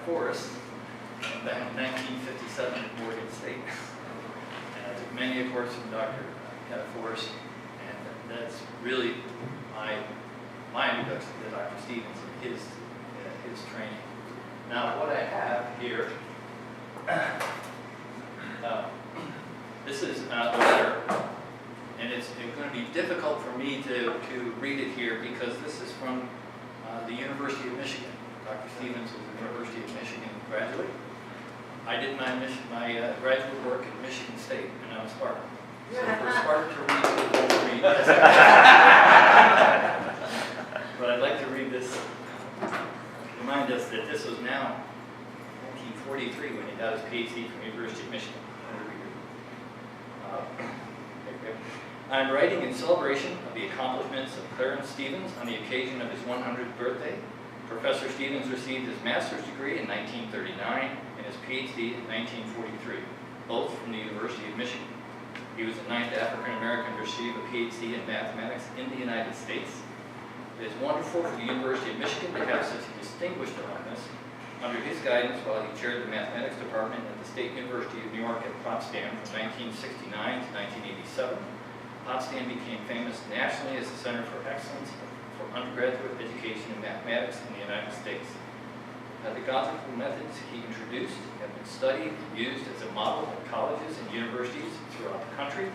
Forrest back in 1957 at Morgan State. And I took many a course from Dr. Kenneth Forrest, and that's really my introduction to Dr. Stevens and his training. Now, what I have here, this is a letter, and it's going to be difficult for me to read it here because this is from the University of Michigan. Dr. Stevens was a University of Michigan graduate. I did my graduate work at Michigan State, and I'm Spartan. So for Spartan to read, we won't read this. But I'd like to read this. Remind us that this was now 1943 when he got his PhD from the University of Michigan. I'm writing in celebration of the accomplishments of Clarence Stevens on the occasion of his 100th birthday. Professor Stevens received his master's degree in 1939 and his PhD in 1943, both from the University of Michigan. He was the 9th African American to receive a PhD in mathematics in the United States. It is wonderful for the University of Michigan to have such a distinguished alumnus. Under his guidance, while he chaired the mathematics department at the State University of New York at Potsdam from 1969 to 1987, Potsdam became famous nationally as a center for excellence for undergraduate education in mathematics in the United States. Pedagogical methods he introduced have been studied and used as a model at colleges and universities throughout the country.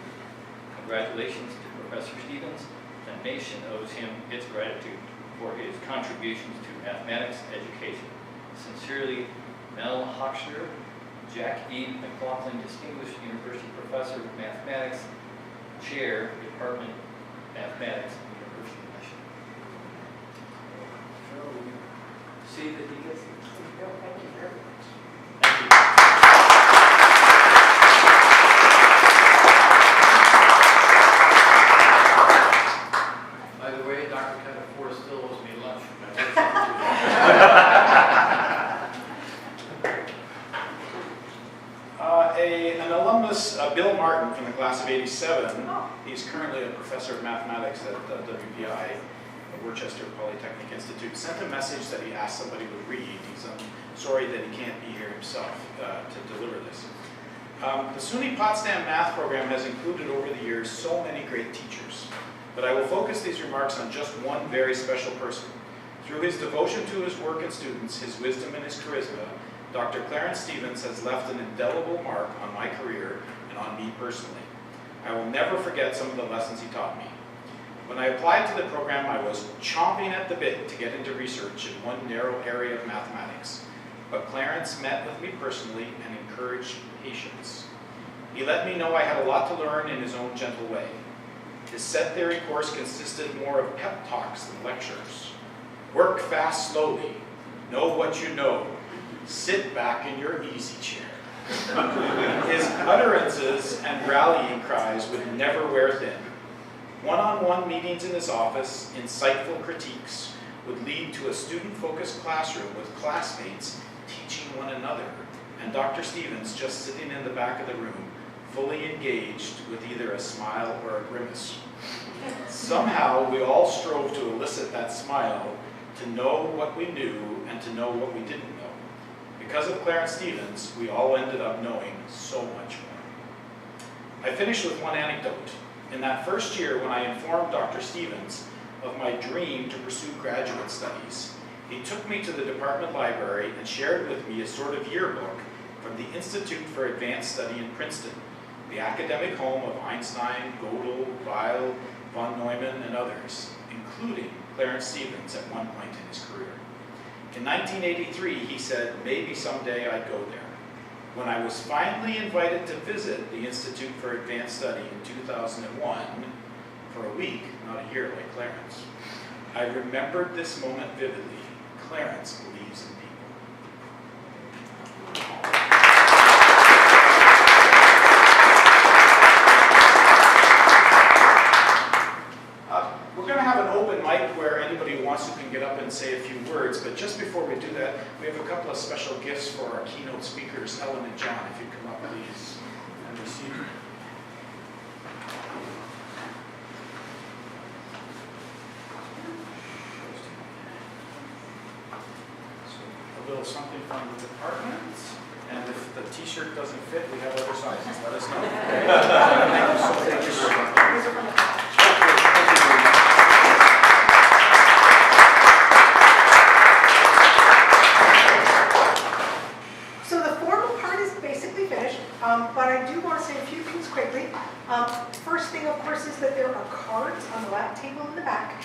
Congratulations to Professor Stevens. The nation owes him its gratitude for his contributions to mathematics education. Sincerely, Mel Hochschild, Jack E. McLaughlin, Distinguished University Professor of Mathematics, Chair, Department of Mathematics at the University of Michigan. So we see that he gets it. Thank you very much. Thank you. By the way, Dr. Kenneth Forrest still owes me lunch. An alumnus, Bill Martin from the class of '87, he's currently a professor of mathematics at WPI, Worcester Polytechnic Institute, sent a message that he asked somebody to read. He's sorry that he can't be here himself to deliver this. The SUNY Potsdam math program has included over the years so many great teachers, but I will focus these remarks on just one very special person. Through his devotion to his work and students, his wisdom and his charisma, Dr. Clarence Stevens has left an indelible mark on my career and on me personally. I will never forget some of the lessons he taught me. When I applied to the program, I was chomping at the bit to get into research in one narrow area of mathematics. But Clarence met with me personally and encouraged patience. He let me know I had a lot to learn in his own gentle way. His set theory course consisted more of pep talks than lectures. Work fast slowly. Know what you know. Sit back in your easy chair. His utterances and rallying cries would never wear thin. One-on-one meetings in his office, insightful critiques, would lead to a student-focused classroom with classmates teaching one another, and Dr. Stevens just sitting in the back of the room, fully engaged with either a smile or a grimace. Somehow, we all strove to elicit that smile, to know what we knew and to know what we didn't know. Because of Clarence Stevens, we all ended up knowing so much more. I finish with one anecdote. In that first year, when I informed Dr. Stevens of my dream to pursue graduate studies, he took me to the department library and shared with me a sort of yearbook from the Institute for Advanced Study in Princeton, the academic home of Einstein, Gödel, Weil, von Neumann, and others, including Clarence Stevens at one point in his career. In 1983, he said, maybe someday I'd go there. When I was finally invited to visit the Institute for Advanced Study in 2001, for a week, not a year like Clarence, I remembered this moment vividly. Clarence believes in people. We're going to have an open mic where anybody who wants to can get up and say a few words, but just before we do that, we have a couple of special gifts for our keynote speakers, Ellen and John, if you'd come up please and receive. So, a build something from the department. And if the t-shirt doesn't fit, we have other sizes. Let us know. Okay? Thank you so much. So the formal part is basically finished, but I do want to say a few things quickly. First thing, of course, is that there are cards on the lab table in the back.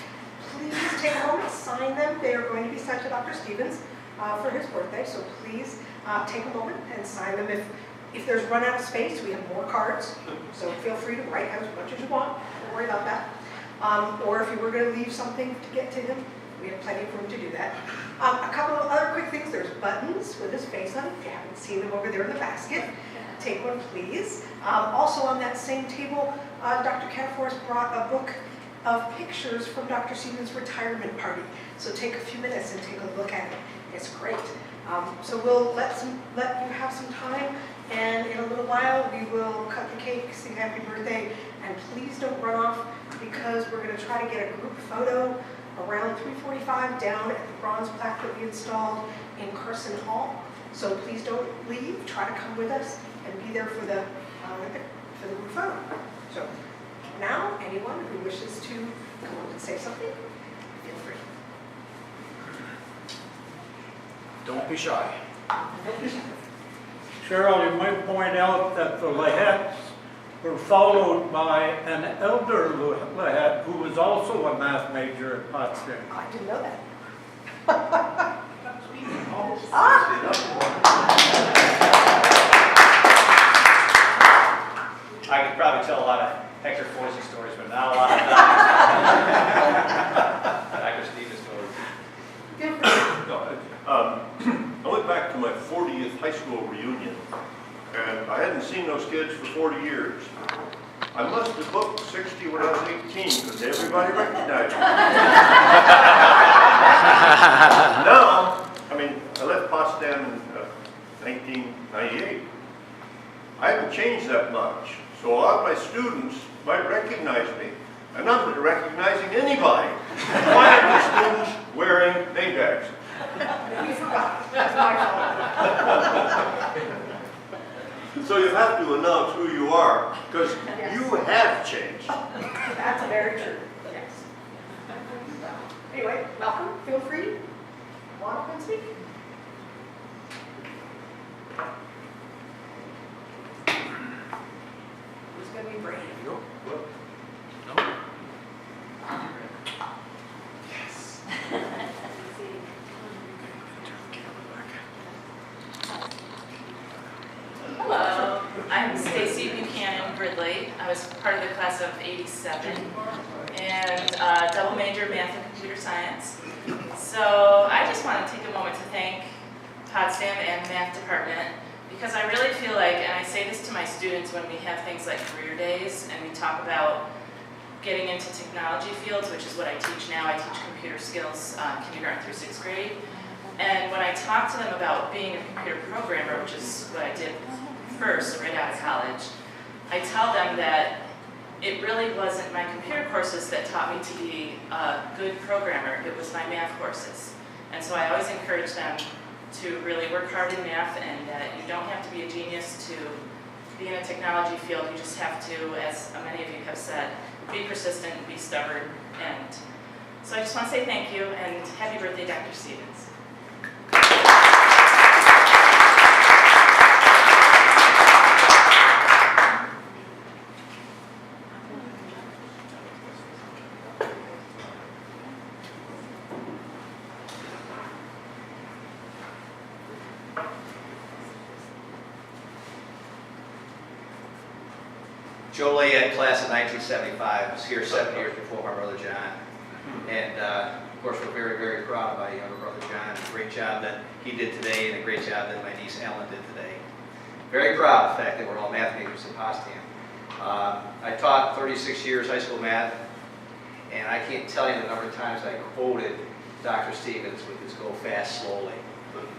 Please take a moment, sign them. They are going to be sent to Dr. Stevens for his birthday, so please take a moment and sign them. If there's run out of space, we have more cards, so feel free to write as much as you want. Don't worry about that. Or if you were going to leave something to get to him, we have plenty of room to do that. A couple of other quick things. There's buttons with his face on it. If you haven't seen them over there in the basket, take one, please. Also on that same table, Dr. Cataforce brought a book of pictures from Dr. Stevens' retirement party. So take a few minutes and take a look at it. It's great. So we'll let you have some time, and in a little while we will cut the cake, sing happy birthday, and please don't run off because we're going to try to get a group photo around 3:45 down at the bronze plaque that we installed in Carson Hall. So please don't leave. Try to come with us and be there for the group photo. So now, anyone who wishes to come up and say something, feel free. Don't be shy. Cheryl, you might point out that the Lahettes were followed by an elder Lahette who was also a math major at Potsdam. I didn't know that. I could probably tell a lot of Hector Foisey stories, but not a lot of Dr. Stevens stories. I went back to my 40th high school reunion, and I hadn't seen those kids for 40 years. I must have looked 60 when I was 18, because everybody recognized me. Now, I left Potsdam in 1998. I haven't changed that much, so a lot of my students might recognize me. I'm not recognizing anybody. Why are the students wearing name tags? You forgot. That's my fault. So you have to announce who you are, because Yes. you have changed. That's very true. Yes. Anyway, welcome. Feel free. Come on up and speak. Who's going to be brave? Yes. Hello, I'm Stacy Buchanan Gridley. I was part of the class of '87 and double major math and computer science. So I just want to take a moment to thank Potsdam and the math department because I really feel like, and I say this to my students when we have things like career days and we talk about getting into technology fields, which is what I teach now. I teach computer skills, kindergarten through 6th grade. And when I talk to them about being a computer programmer, which is what I did first, right out of college, I tell them that it really wasn't my computer courses that taught me to be a good programmer, it was my math courses. And so I always encourage them to really work hard in math and that you don't have to be a genius to be in a technology field, you just have to, as many of you have said, be persistent, be stubborn, and so I just want to say thank you and happy birthday, Dr. Stevens. Joe Layette, class of 1975, was here 7 years before my brother John. And of course, we're very, very proud of my younger brother John. The great job that he did today and the great job that my niece Ellen did today. Very proud of the fact that we're all math majors at Potsdam. I taught 36 years high school math, and I can't tell you the number of times I quoted Dr. Stevens with his go fast slowly.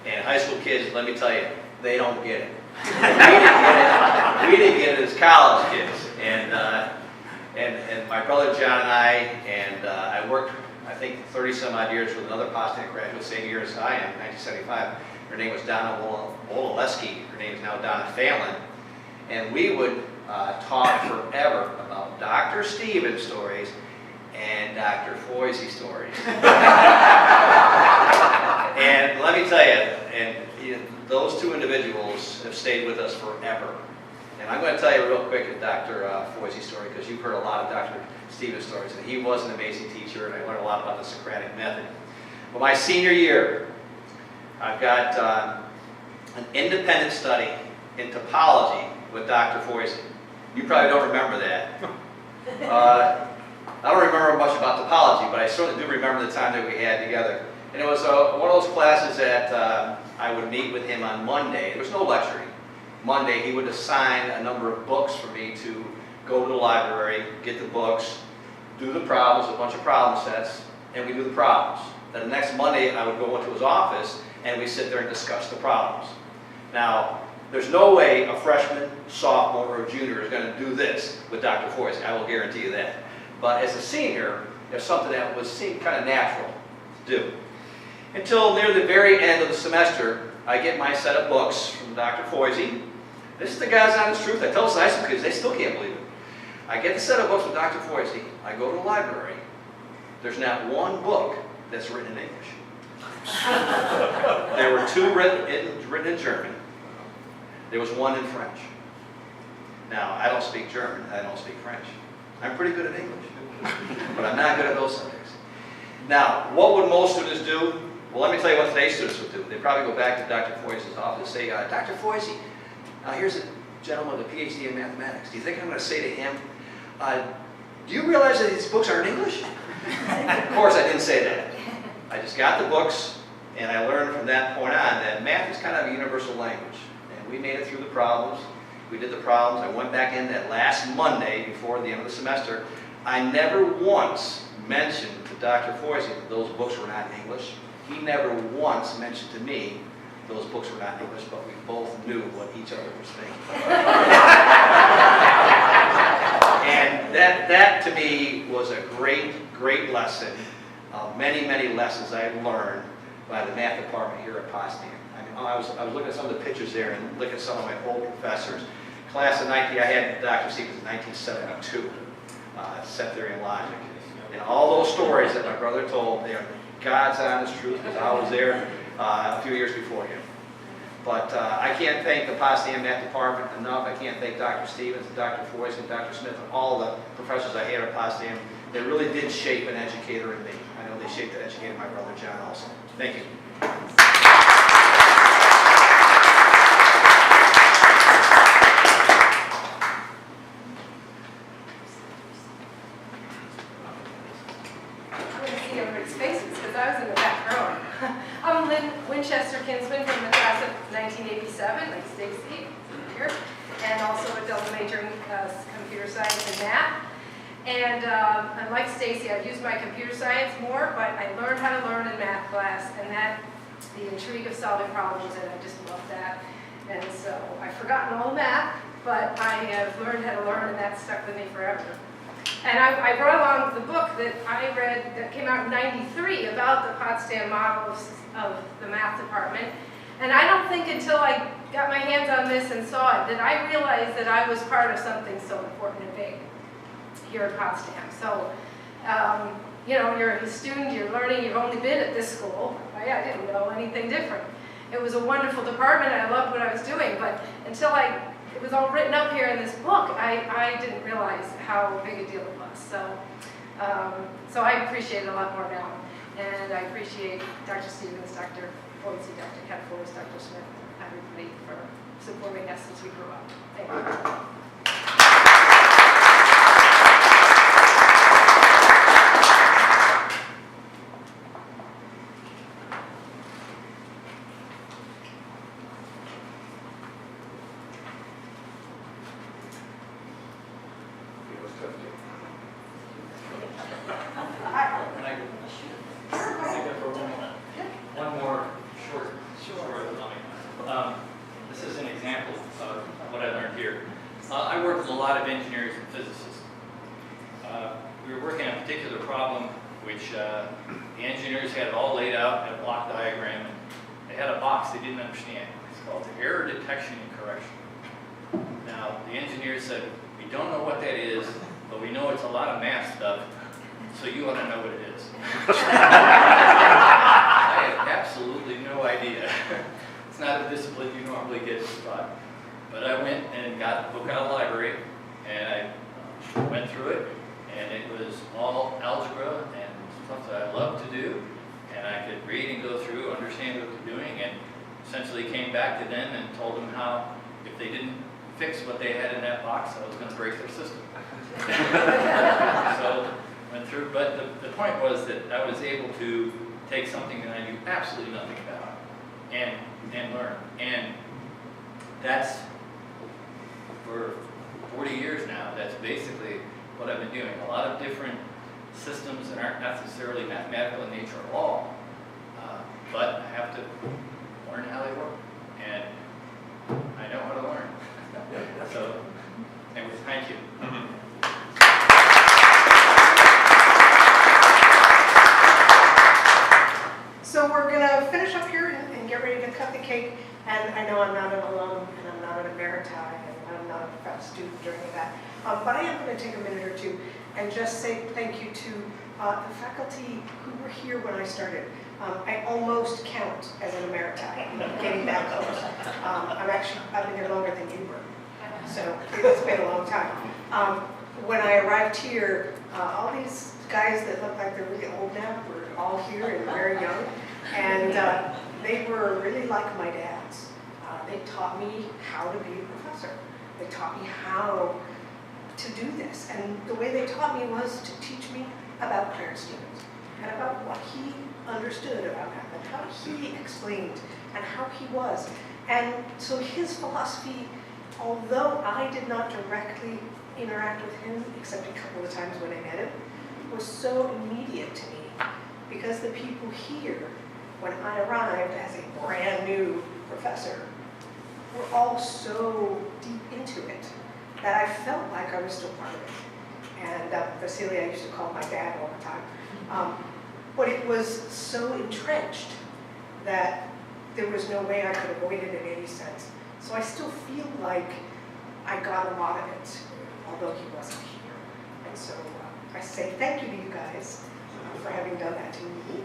And high school kids, let me tell you, they don't get it. We didn't get it as college kids. And my brother John and I think 30 some odd years with another Potsdam graduate, same year as I am, 1975. Her name was Donna Wolaleski. Her name is now Donna Phelan. And we would talk forever about Dr. Stevens stories and Dr. Foisey stories. And let me tell you, those two individuals have stayed with us forever. And I'm going to tell you real quick a Dr. Foisey story, because you've heard a lot of Dr. Stevens stories, and he was an amazing teacher, and I learned a lot about the Socratic method. Well, my senior year, I've got an independent study in topology with Dr. Foisey. You probably don't remember that. I don't remember much about topology, but I certainly do remember the time that we had together. And it was one of those classes that I would meet with him on Monday. There was no lecturing. Monday, he would assign a number of books for me to go to the library, get the books, do the problems, a bunch of problem sets, and we do the problems. Then the next Monday, I would go into his office, and we sit there and discuss the problems. Now, there's no way a freshman, sophomore, or junior is going to do this with Dr. Foisey. I will guarantee you that. But as a senior, there's something that was seemed kind of natural to do. Until near the very end of the semester, I get my set of books from Dr. Foisey. This is the God's honest truth. I tell this to high school kids, they still can't believe it. I get the set of books from Dr. Foisey. I go to the library. There's not one book that's written in English. There were two written in German. There was one in French. Now, I don't speak German. I don't speak French. I'm pretty good at English, but I'm not good at those subjects. Now, what would most students do? Well, let me tell you what today's students would do. They'd probably go back to Dr. Foisey's office and say, Dr. Foisey, here's a gentleman with a PhD in mathematics. Do you think I'm going to say to him, do you realize that these books are in English? Of course, I didn't say that. I just got the books, and I learned from that point on that math is kind of a universal language. And we made it through the problems. We did the problems. I went back in that last Monday before the end of the semester. I never once mentioned to Dr. Foisey that those books were not in English. He never once mentioned to me those books were not in English, but we both knew what each other was thinking. And that to me was a great lesson. Many, many lessons I learned by the math department here at Potsdam. I mean, I was looking at some of the pictures there and looking at some of my old professors. Class of I had Dr. Stevens in 1972, set theory and logic. And all those stories that my brother told, they are God's honest truth, because I was there a few years before him. But I can't thank the Potsdam Math Department enough. I can't thank Dr. Stevens and Dr. Foisey and Dr. Smith and all the professors I had at Potsdam. They really did shape an educator in me. I know they shaped an educator in my brother John also. Thank you. I'm Lynn Winchester Kinsman from the class of 1987, like Stacy here, and also a double major in computer science and math. And unlike Stacy, I've used my computer science more, but I learned how to learn in math class, and that the intrigue of solving problems, and I just love that. And so I've forgotten all the math, but I have learned how to learn, and that stuck with me forever. And I brought along the book that I read that came out in '93 about the Potsdam model of the math department. And I don't think until I got my hands on this and saw it that I realized that I was part of something so important and big here at Potsdam. So, you know, you're a student, you're learning, you've only been at this school. I didn't know anything different. It was a wonderful department, and I loved what I was doing, but until it was all written up here in this book, I didn't realize how big a deal it was. So I appreciate it a lot more now. And I appreciate Dr. Stevens, Dr. Foisey, Dr. Ketforth, Dr. Smith, everybody for supporting us since we grew up. Thank you. One more short. This is an example of what I learned here. which the engineers had it all laid out in a block diagram, and they had a box they didn't understand. It's called error detection and correction. Now, the engineers said, we don't know what that is, but we know it's a lot of math stuff, so you ought to know what it is. I had absolutely no idea. It's not a discipline you normally get taught. But I went and got the book out of the library, and I went through it, and it was all algebra and stuff that I love to do, and I could read and go through, understand what they're doing, and essentially came back to them and told them how if they didn't fix what they had in that box, I was going to break their system. So went through, but the point was that I was able to take something that I knew absolutely nothing about and learn. And that's, for 40 years now, that's basically what I've been doing. A lot of different systems that aren't necessarily mathematical in nature at all, but I have to learn how they work. And I know how to learn. So, anyways, thank you. So we're going to finish up here and get ready to cut the cake. And I know I'm not an alum, and I'm not an emeriti, and I'm not a professor student or any of that. But I am going to take a minute or two and just say thank you to the faculty who were here when I started. I almost count as an emeriti, getting that close. I've been here longer than you were, so it's been a long time. When I arrived here, all these guys that look like they're really old now were all here and very young, and they were really like my dads. They taught me how to be a professor. They taught me how to do this, and the way they taught me was to teach me about Clarence Stevens and about what he understood about math and how he explained and how he was. And so his philosophy, although I did not directly interact with him except a couple of times when I met him, was so immediate to me because the people here, when I arrived as a brand new professor, were all so deep into it that I felt like I was still part of it. And Vasily, I used to call my dad all the time. But it was so entrenched that there was no way I could avoid it in any sense. So I still feel like I got a lot of it, although he wasn't here. And so I say thank you to you guys for having done that to me.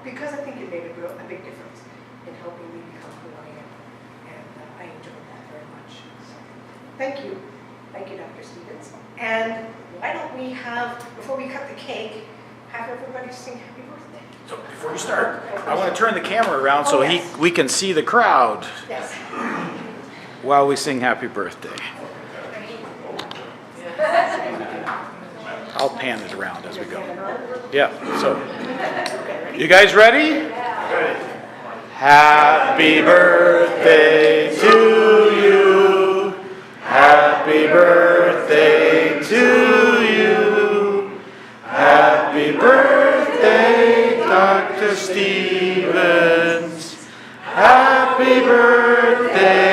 Because I think it made a big difference in helping me become who I am. And I enjoyed that very much. So thank you. Thank you, Dr. Stevens. And why don't we have, before we cut the cake, have everybody sing happy birthday. So before you start, I want to turn the camera around so yes. we can see the crowd Yes. while we sing happy birthday. I'll pan it around as we go. Yeah, so you guys ready? Happy birthday to you. Happy birthday to you. Happy birthday, Dr. Stevens. Happy birthday